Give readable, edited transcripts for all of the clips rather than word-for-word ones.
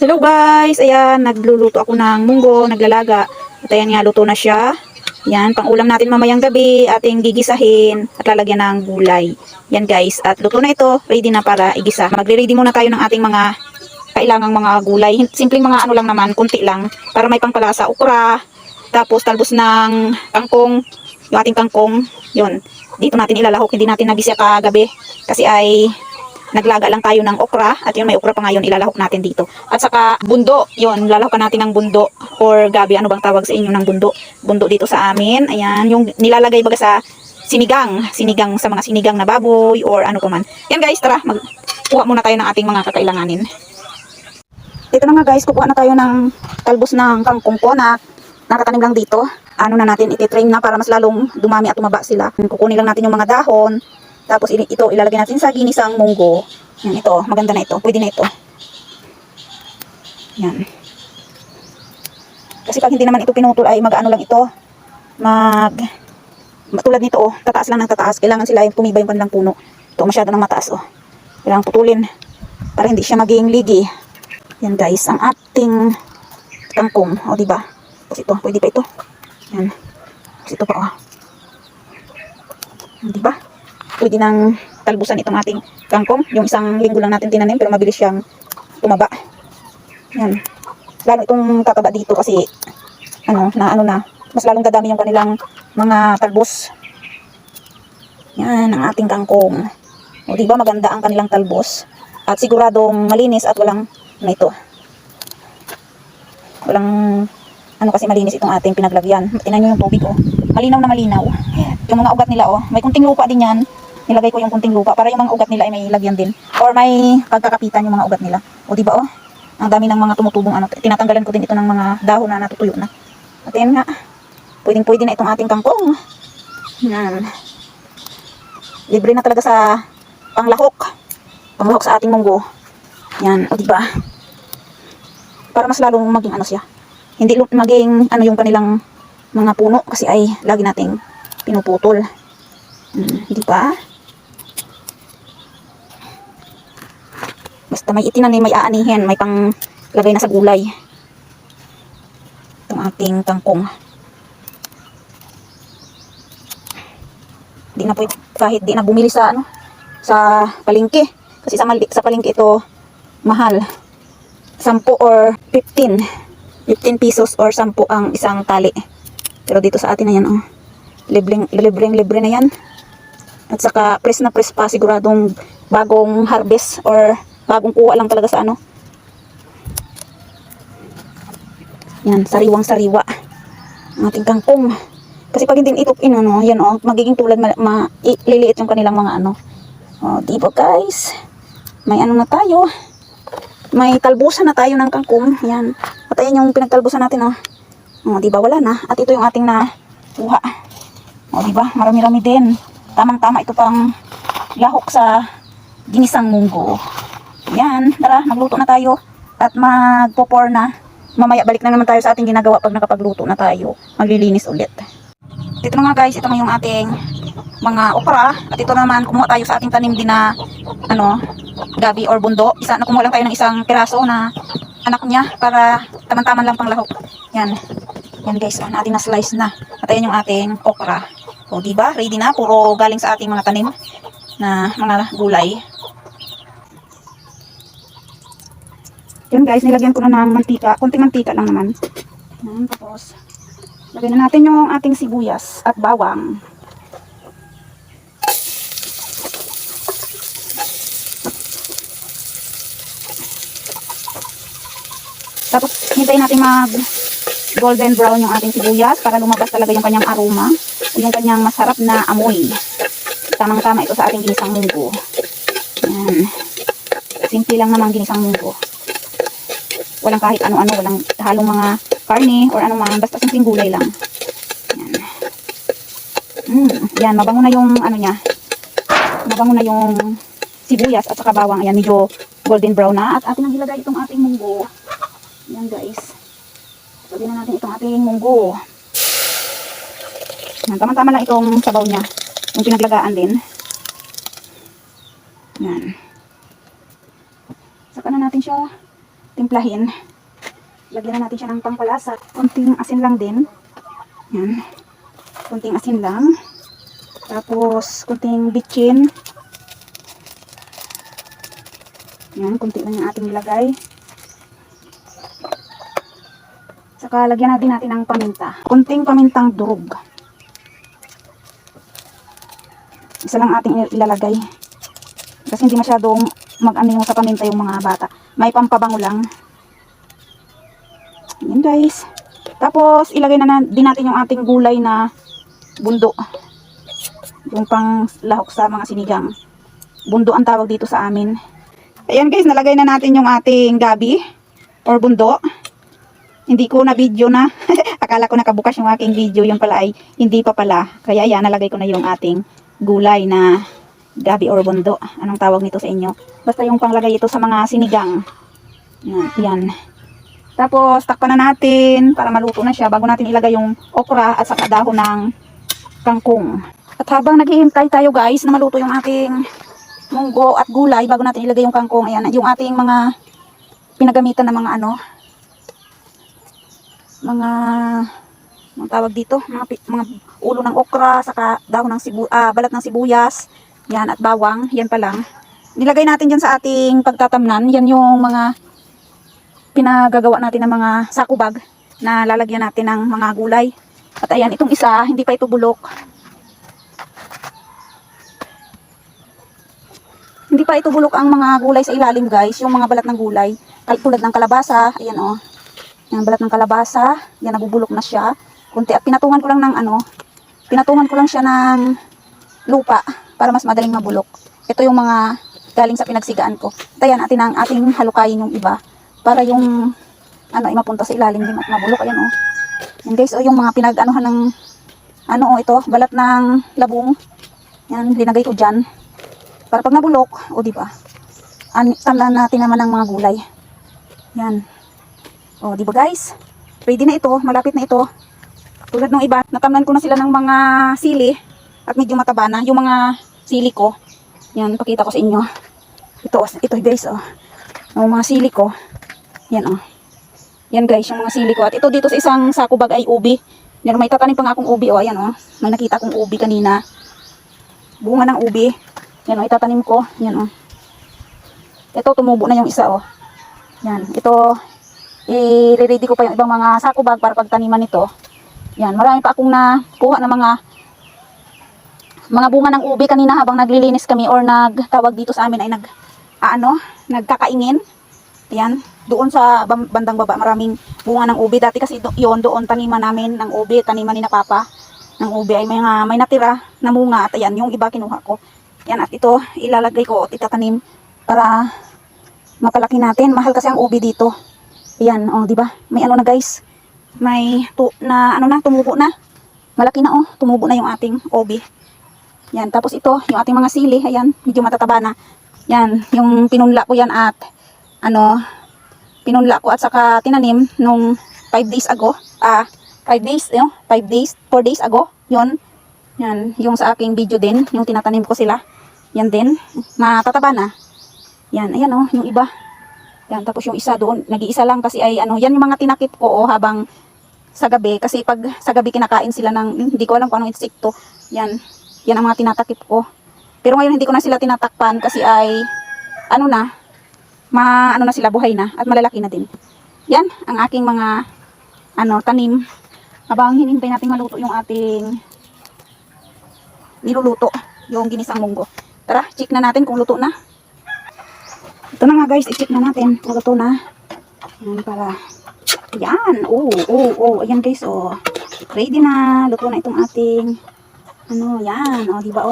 Hello guys! Ayan, nagluluto ako ng munggo, naglalaga. At ayan nga, luto na siya. Yan, pang ulam natin mamayang gabi, ating gigisahin at lalagyan ng gulay. Yan guys, at luto na ito, ready na para igisa. Magre-ready muna tayo ng ating mga kailangang mga gulay. Simpleng mga ano lang naman, kunti lang, para may pangpalasa, okra, tapos talbos ng kangkong, yung ating kangkong, yun. Dito natin ilalahok, hindi natin nagisa kagabi, kasi ay naglaga lang tayo ng okra at yun may okra pa ngayon ilalahok natin dito. At saka bundo, yun lalahokan natin ng bundo or gabi, ano bang tawag sa inyo ng bundo? Bundo dito sa amin. Ayan, yung nilalagay baga sa sinigang sa mga sinigang na baboy or ano pa man. Yan guys, tara magkuha muna tayo ng ating mga kakailanganin. Dito na nga guys, kukuha na tayo ng talbos ng kangkong ko na nakatanim lang dito. Ano na natin, ititrain na para mas lalong dumami at tumaba sila. Kukunin lang natin yung mga dahon. Tapos ito ilalagay natin sa ginisang munggo. Yan, ito, maganda na ito. Pwede na ito. Yan. Kasi pag hindi naman ito pinutol ay mag-ano lang ito. Tulad nito, oh, tataas lang ng tataas. Kailangan sila yung tumibay yung kanilang puno. Ito masyado ng mataas, oh. Kailangan putulin para hindi siya maging ligi. Yan guys, ang ating kangkong. O, diba? Tapos ito, pwede pa ito. Yan. Tapos ito pa, oh. Diba? Pwede nang talbusan itong ating kangkong. Yung isang linggo lang natin tinanim pero mabilis siyang tumaba. Yan. Lalo itong tataba dito kasi ano na mas lalong dadami yung kanilang mga talbos. Yan ang ating kangkong. O diba maganda ang kanilang talbos at siguradong malinis at walang ano ito. Walang ano kasi malinis itong ating pinaglagyan. Tingnan niyo yung tubig, oh. Malinaw na malinaw. Yung mga ugat nila, oh, may kunting lupa din yan. Nilagay ko yung kunting lupa para yung mga ugat nila ay may lagyan din. Or may pagkakapitan yung mga ugat nila. O diba, oh? Ang dami ng mga tumutubong ano. Tinatanggalan ko din ito ng mga dahon na natutuyo na. At yan nga. Pwedeng-pwede na itong ating kangkong. Yan. Libre na talaga sa panglahok. Panglahok sa ating munggo. Yan. O diba? Para mas lalong maging ano siya. Hindi maging ano yung kanilang mga puno kasi ay lagi nating pinuputol. Diba? Basta may itinanim, may aanihin, may pang lagay na sa gulay. Itong ating kangkong. Di na pwede, kahit di na bumili sa ano, sa palengke. Kasi sa palengke ito mahal. 10 or 15. 15 pesos or 10 ang isang tali. Pero dito sa atin na yan, oh. Libre na yan. At saka press na press pa, siguradong bagong harvest or bagong kuha lang talaga sa ano. Yan, sariwang sariwa ang ating kangkong. Kasi pag hindi ito ano, yan, oh, magiging tulad liliit yung kanilang mga ano. Oh, diba guys? May ano na tayo. May talbusan na tayo ng kangkong. Yan. At ayan yung pinagtalbusan natin, oh. Oh, diba wala na? At ito yung ating nakuha. Oh, diba? Marami-rami din. Tamang-tama ito pang lahok sa ginisang munggo. Yan, tara, magluto na tayo at magpo-pour na. Mamaya balik na naman tayo sa ating ginagawa pag nakapagluto na tayo. Maglilinis ulit. Dito na nga guys, ito na yung ating mga okra. At ito naman, kumuha tayo sa ating tanim din na ano, gabi or bundo. Kumuha lang tayo ng isang piraso na anak niya para taman-taman lang pang lahok. Yan. Yan guys, natin na slice na. At ayan yung ating okra. O diba, ready na. Puro galing sa ating mga tanim na mga gulay. Yan guys, nilagyan ko na ng mantika. Kunting mantika lang naman. Yan, tapos lagyan na natin yung ating sibuyas at bawang. Tapos hintayin natin mag golden brown yung ating sibuyas para lumabas talaga yung kanyang aroma. Yung kanyang masarap na amoy. Tamang-tama ito sa ating ginisang munggo. Yan. Simple lang naman ginisang munggo. Walang kahit ano-ano, walang halong mga karne or ano man, basta simpleng gulay lang. Yan. Yan, mabango na yung ano niya. Mabango na yung sibuyas at saka bawang. Ayan, medyo golden brown na. At atin ang ilagay itong ating munggo. Yan guys. Lagyan na natin itong ating munggo. Yan, tama-tama lang itong sabaw niya. Yung pinaglagaan din. Yan. Saka na natin siya timplahin. Lagyan na natin siya ng pangpalasa. Kunting asin lang din. Yan. Kunting asin lang. Tapos, kunting bitchin. Yan, kunti lang yung ating nilagay. Saka, lagyan natin ng paminta. Kunting pamintang durog. Isa lang ating ilalagay. Kasi hindi masyadong mag-ano yung sa paminta yung mga bata. May pampabango lang. Yan guys. Tapos, ilagay na din natin yung ating gulay na bundo. Yung pang lahok sa mga sinigang. Bundo ang tawag dito sa amin. Ayan guys, nalagay na natin yung ating gabi or bundo. Hindi ko na video na. Akala ko nakabukas yung aking video. Yung pala ay hindi pa pala. Kaya ayan, nalagay ko na yung ating gulay na gabi or bundo. Anong tawag nito sa inyo? Basta yung panglagay ito sa mga sinigang. Yan. Tapos, takpan na natin para maluto na siya bago natin ilagay yung okra at saka dahon ng kangkong. At habang naghihintay tayo guys na maluto yung ating munggo at gulay bago natin ilagay yung kangkong, ayan, yung ating mga pinagamitan ng mga tawag dito, mga ulo ng okra, saka dahon ng balat ng sibuyas, yan, at bawang, yan pa lang. Nilagay natin dyan sa ating pagtatamnan, yan yung mga pinagagawa natin ng mga saku bag na lalagyan natin ng mga gulay. At ayan, itong isa, hindi pa ito bulok. Hindi pa ito bulok ang mga gulay sa ilalim guys, yung mga balat ng gulay. Tulad ng kalabasa, ayan o. Yung balat ng kalabasa, yan nabubulok na siya. Kunti at pinatungan ko lang siya ng lupa para mas madaling mabulok. Ito yung mga galing sa pinagsigaan ko. Tayan natin ang ating halukayin yung iba para yung ay mapunta sa ilalim din at mabulok. Ayan o. Yan guys, yung mga pinag-anuhan ng ito, balat ng labong. Yan, linagay ko dyan. Para pag nabulok, o diba? Tamlan natin naman ang mga gulay. Yan. O, diba guys? Ready na ito, malapit na ito. Tulad ng iba, natamlan ko na sila ng mga sili at medyo mataba na yung mga sili ko. Yan, pakita ko sa inyo. Ito guys, oh. Yung mga sili ko. Yan, oh. Yan guys, yung mga sili ko. At ito dito sa isang saku bag ay ubi. Yan, may tatanim pa nga akong ubi, oh. Ayan, oh. May nakita akong ubi kanina. Bunga ng ubi. Yan, oh, itatanim ko. Yan, oh. Ito, tumubo na yung isa, oh. Yan, ito, i-ready ko pa yung ibang mga saku bag para pagtaniman nito. Yan, marami pa akong nakuha na mga bunga ng ubi kanina habang naglilinis kami or nagtawag dito sa amin ay nagkakaingin. Yan, doon sa bandang baba, maraming bunga ng ubi. Dati kasi doon taniman namin ng ubi, taniman ni na papa ng ubi ay may natira na bunga at ayan, yung iba kinuha ko. Yan, at ito, ilalagay ko at itatanim para mapalaki natin. Mahal kasi ang ubi dito. Yan, oh, di ba? May na guys. May tumubo na. Malaki na, oh, tumubo na yung ating ubi. Yan, tapos ito, yung ating mga sili, ayan, medyo matataba na. Yan, yung pinunla ko yan at pinunla ko at saka tinanim nung 5 days ago. 4 days ago. Yon. Yan, yung sa aking video din, yung tinatanim ko sila. Yan din, matataba na. Yan, ayan oh, yung iba. Yan, tapos yung isa doon, nag-iisa lang kasi ay yan yung mga tinakip ko habang sa gabi. Kasi pag sa gabi kinakain sila ng, hindi ko alam kung anong insekto. Yan ang mga tinatakip ko. Pero ngayon hindi ko na sila tinatakpan kasi ay, na sila, buhay na at malalaki na din. Yan, ang aking mga, tanim. Habang hinihintay natin maluto yung ating niluluto, yung ginisang munggo. Tara, check na natin kung luto na. Ito na nga guys, i-check na natin kung luto na. Yan, para, yan, ayan guys, ready na, luto na itong ating, yan, diba,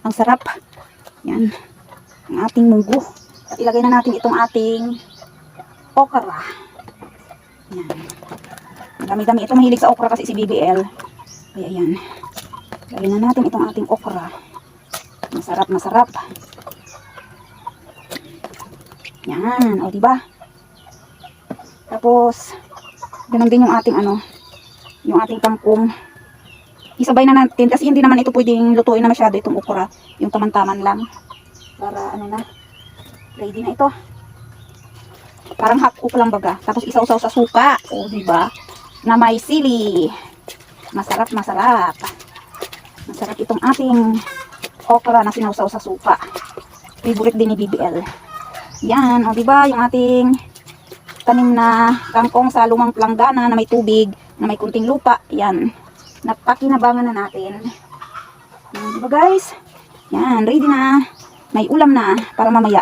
ang sarap. Yan, ang ating munggo. At ilagay na natin itong ating okra. Yan. Dami-dami ito, mahilig sa okra kasi si BBL. Kaya yan. Ilagay na natin itong ating okra. Masarap, masarap. Yan, diba? Tapos, ganun din yung ating yung ating kangkong. Isabay na natin kasi hindi naman ito pwedeng lutuin na masyado itong okra. Yung taman-taman lang. Para ready na ito. Parang hak-up lang baga. Tapos isaw-saw sa suka. O, diba? Na may sili. Masarap, masarap. Masarap itong ating okra na sinawsaw sa suka. Favorite din ni BBL. Yan, o diba? Yung ating tanim na kangkong sa lumang planggana na may tubig, na may kunting lupa. Yan. Napakinabangan na natin. Yan, diba guys? Yan, ready na. May ulam na para mamaya.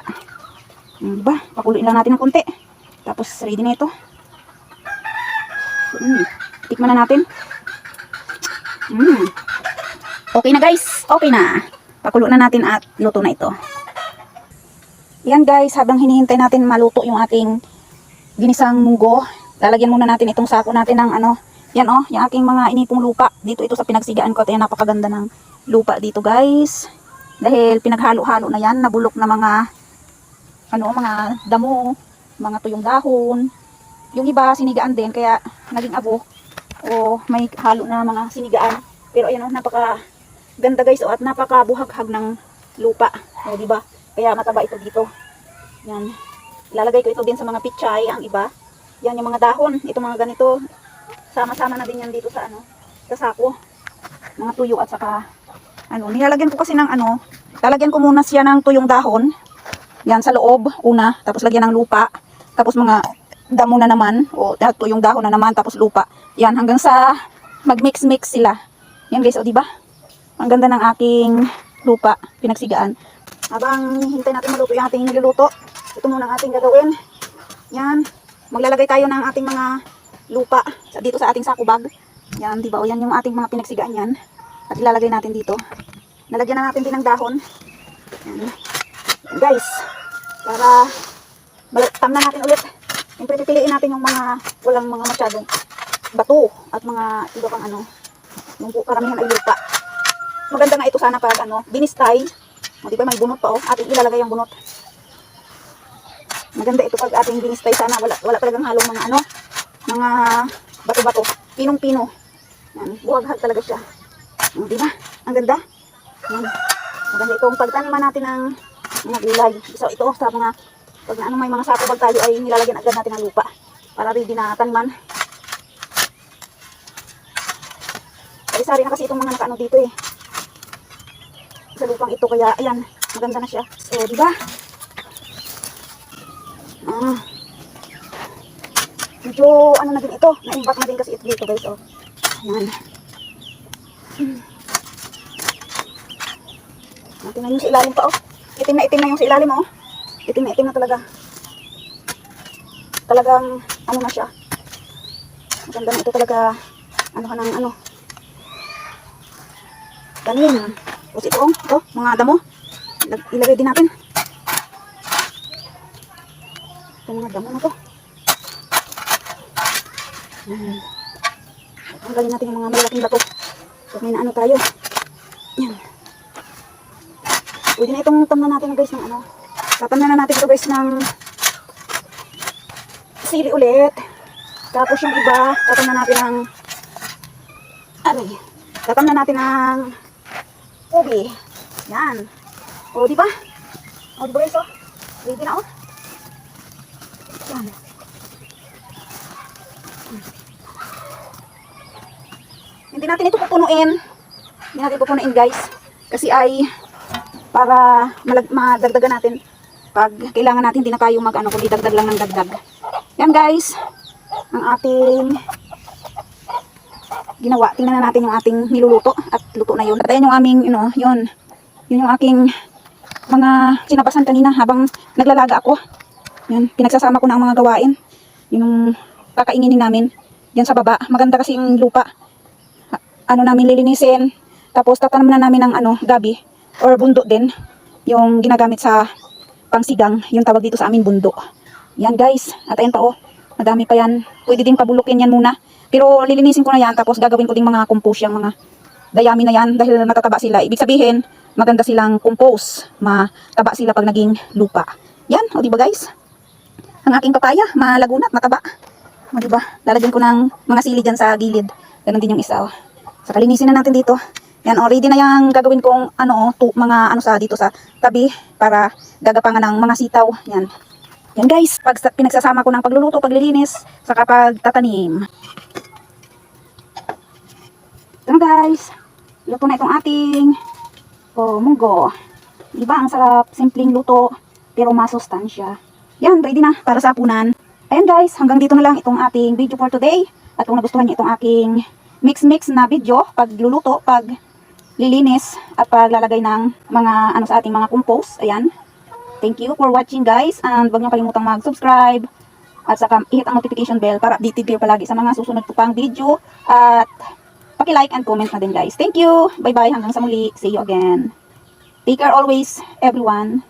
Yan, diba? Pakuluin lang natin ng konti. Tapos ready na ito. Tikman na natin. Okay na guys. Okay na. Pakulo na natin at luto na ito. Yan guys, habang hinihintay natin maluto yung ating ginisang munggo, lalagyan muna natin itong sako natin ng ano. Yan oh, yung aking mga inipong lupa. Dito ito sa pinagsigaan ko. At yan, napakaganda ng lupa dito guys. Dahil pinaghalo-halo na yan, nabulok na mga mga damo, mga tuyong dahon. Yung iba sinigaan din kaya naging abo o may halo na mga sinigaan. Pero ayan oh, napaka ganda guys at napakabuhaghag ng lupa. O di ba? Kaya mataba ito dito. Yan. Ilalagay ko ito din sa mga pichay, ang iba. Yan yung mga dahon, ito mga ganito. Sama-sama na din yan dito sa sa sako. Mga tuyo at saka nilalagyan ko kasi ng lalagyan ko muna siya ng tuyong dahon. Yan sa loob una, tapos lagyan ng lupa. Tapos mga damo na naman o tuyong dahon na naman tapos lupa. Yan hanggang sa mag-mix-mix sila. Yan guys, o di ba? Ang ganda ng aking lupa, pinagsigaan. Habang hintay natin maluto yung ating niluluto, ito muna ang ating gagawin. Yan, maglalagay tayo ng ating mga lupa dito sa ating sako bag. Yan, di ba? O yan yung ating mga pinagsigaan yan. At ilalagay natin dito. Nalagyan na natin din ng dahon. Yan. Yan guys, para tam na natin ulit. Siyempre pipiliin natin yung mga walang mga masyadong bato at mga iba pang yung karamihan ay lupa. Maganda nga ito sana pag binistay. O, diba may bunot pa ating ilalagay ang bunot. Maganda ito pag ating binistay sana wala talagang halong mga mga bato-bato. Pinong-pino. Yan, buhaghag talaga siya. O, diba? Ang ganda. Yan. Maganda itong pagtaniman natin ng mga gulay. So ito sa mga pag may mga sako bag tayo ay nilalagyan agad natin ng lupa para ready na taniman. Sari na kasi itong mga nakaano dito sa lupang ito kaya ayan, maganda na siya. So, di ba? Medyo na din ito, na-imbak na din kasi ito dito guys. Oh. Ayan. Natin na yung sa ilalim pa Itim na yung sa ilalim Itim na talaga. Talagang na siya. Maganda na ito talaga. Tanim. Tapos ito mga damo. Ilagay din natin. Ito mga damo na to. Tanggalin natin yung mga malalaking bato. Pag may na tayo. Yan. Pwede na itong tamna natin guys ng tatamna na natin ito guys ng sili ulit. Tapos yung iba, tatamna natin ng tatamna natin ng ubi. Yan. O, diba? O, diba guys, ready na, Yan. Hindi natin ito pupunuin. Hindi natin pupunuin, guys. Kasi ay para madagdagan natin. Pag kailangan natin, hindi na tayo kung idagdag lang ng dagdag. Yan, guys. Ang ating ginawa. Tingnan na natin yung ating niluluto at luto na yun. At ayan yung aming, yun yung aking mga sinabasan kanina habang naglalaga ako. Yan, pinagsasama ko na ang mga gawain. Yung kakainginin namin yan sa baba. Maganda kasi yung lupa. Namin lilinisin. Tapos tatanim na namin ng gabi or bundo din. Yung ginagamit sa pangsigang. Yung tawag dito sa amin bundo. Yan guys. At ayan pa madami pa yan. Pwede din pabulukin yan muna. Pero lilinisin ko na yan, tapos gagawin ko ding mga compost yung mga dayami na yan dahil matataba sila. Ibig sabihin, maganda silang compost. Mataba sila pag naging lupa. Yan, o diba guys? Ang aking papaya, malagunat, mataba. O diba? Lalagyan ko ng mga sili dyan sa gilid. Ganon din yung isa. So, kalinisin na natin dito. Yan, ready na yung gagawin kong mga sa dito sa tabi para gagapangan ng mga sitaw. Yan. Yan guys, pinagsasama ko ng pagluluto, paglilinis, saka pagtatanim. Ito na guys, luto na itong ating munggo. Diba, ang sarap, simpleng luto, pero masustansya. Yan, ready na para sa hapunan. Ayan guys, hanggang dito na lang itong ating video for today. At kung nagustuhan niyo itong aking mix na video, pagluluto, paglilinis, at paglalagay ng mga sa ating mga compost, ayan. Thank you for watching guys, and huwag niyo kalimutang mag-subscribe at saka i-hit ang notification bell para updated kayo palagi sa mga susunod ko pang video, at paki-like and comment na din guys. Thank you, bye bye, hanggang sa muli, see you again. Take care always everyone.